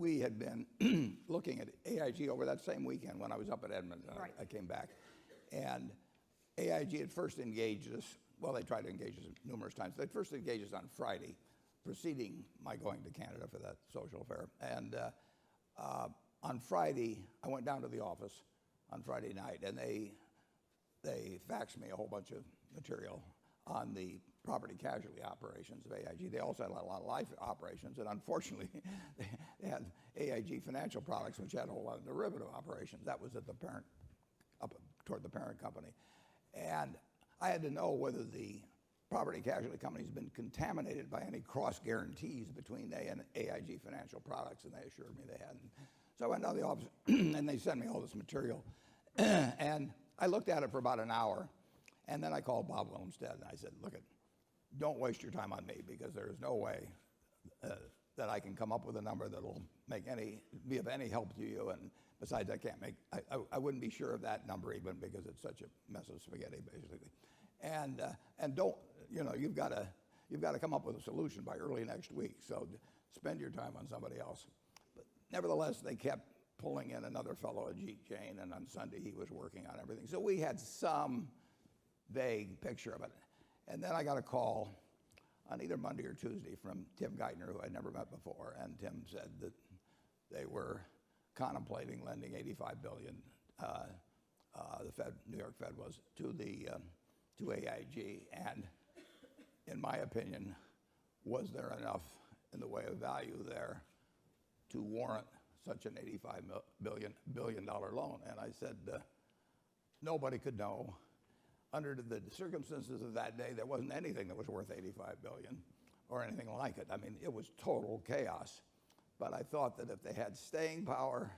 we had been looking at AIG over that same weekend when I was up at Edmonton. Right. I came back. And AIG had first engaged us. Well, they tried to engage us numerous times. They first engaged us on Friday, preceding my going to Canada for that social affair. And on Friday, I went down to the office on Friday night, and they faxed me a whole bunch of material on the property casualty operations of AIG. They also had a lot of life operations, and unfortunately, they had AIG financial products, which had a whole lot of derivative operations. That was at the parent, up toward the parent company. And I had to know whether the property casualty company has been contaminated by any cross guarantees between they and AIG financial products, and they assured me they hadn't. So I went down to the office, and they sent me all this material. And I looked at it for about an hour, and then I called Bob Wilmstead, and I said, look, don't waste your time on me, because there is no way that I can come up with a number that will be of any help to you. And besides, I wouldn't be sure of that number even, because it's such a mess of spaghetti, basically. And don't, you've got to come up with a solution by early next week. So spend your time on somebody else. But nevertheless, they kept pulling in another fellow, Ajit Jain, and on Sunday he was working on everything. So we had some vague picture of it. And then I got a call on either Monday or Tuesday from Tim Geithner, who I'd never met before, and Tim said that they were contemplating lending $85 billion. The New York Fed was to AIG, and in my opinion, was there enough in the way of value there to warrant such an $85 billion loan? And I said, nobody could know. Under the circumstances of that day, there wasn't anything that was worth $85 billion or anything like it. I mean, it was total chaos. But I thought that if they had staying power,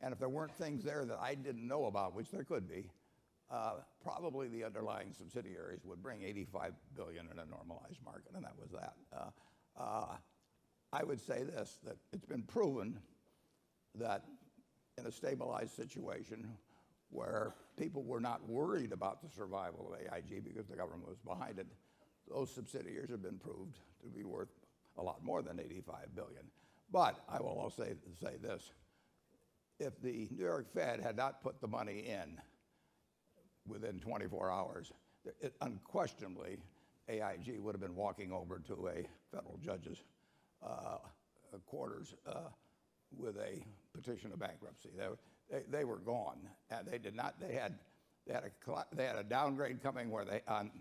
and if there weren't things there that I didn't know about, which there could be, probably the underlying subsidiaries would bring $85 billion in a normalized market, and that was that. I would say this, that it's been proven that in a stabilized situation where people were not worried about the survival of AIG because the government was behind it, those subsidiaries have been proved to be worth a lot more than $85 billion. But I will also say this, if the New York Fed had not put the money in within 24 hours, unquestionably, AIG would have been walking over to a federal judge's quarters with a petition of bankruptcy. They were gone, and they did not. They had a downgrade coming where they on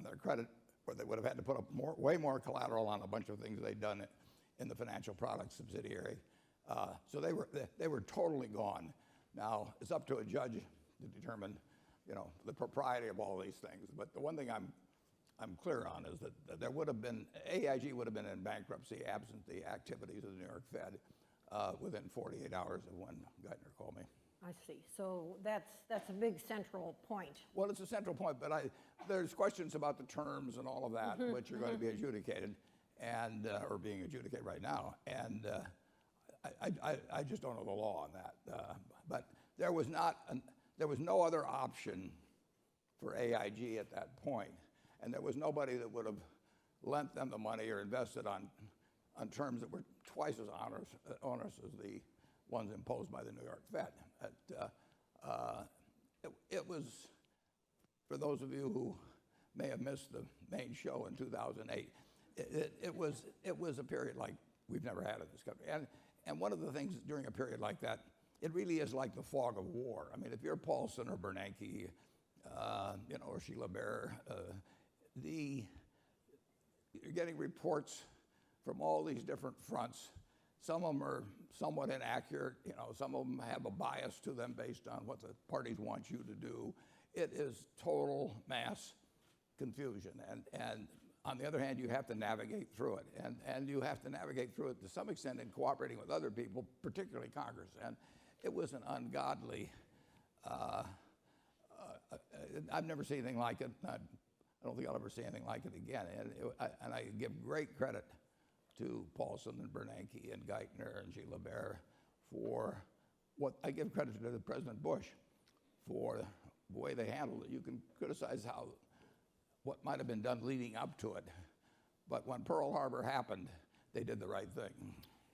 their credit, where they would have had to put up way more collateral on a bunch of things they'd done in the financial products subsidiary. So they were totally gone. Now it's up to a judge to determine, the propriety of all these things. But the one thing I'm clear on is that there would have been AIG would have been in bankruptcy absent the activities of the New York Fed within 48 hours of when Geithner called me. I see. So that's a big central point. Well, it's a central point, but there's questions about the terms and all of that, which are going to be adjudicated, and or being adjudicated right now. And I just don't know the law on that. But there was no other option for AIG at that point, and there was nobody that would have lent them the money or invested on terms that were twice as onerous as the ones imposed by the New York Fed. It was, for those of you who may have missed the main show in 2008, it was a period like we've never had in this country. And one of the things during a period like that, it really is like the fog of war. I mean, if you're Paulson or Bernanke, or Sheila Bair, you're getting reports from all these different fronts. Some of them are somewhat inaccurate. Some of them have a bias to them based on what the parties want you to do. It is total mass confusion. And on the other hand, you have to navigate through it. And you have to navigate through it to some extent in cooperating with other people, particularly Congress. And it was an ungodly, I've never seen anything like it. I don't think I'll ever see anything like it again. And I give great credit to Paulson and Bernanke and Geithner and Sheila Bair for what I give credit to President Bush for the way they handled it. You can criticize what might have been done leading up to it, but when Pearl Harbor happened, they did the right thing.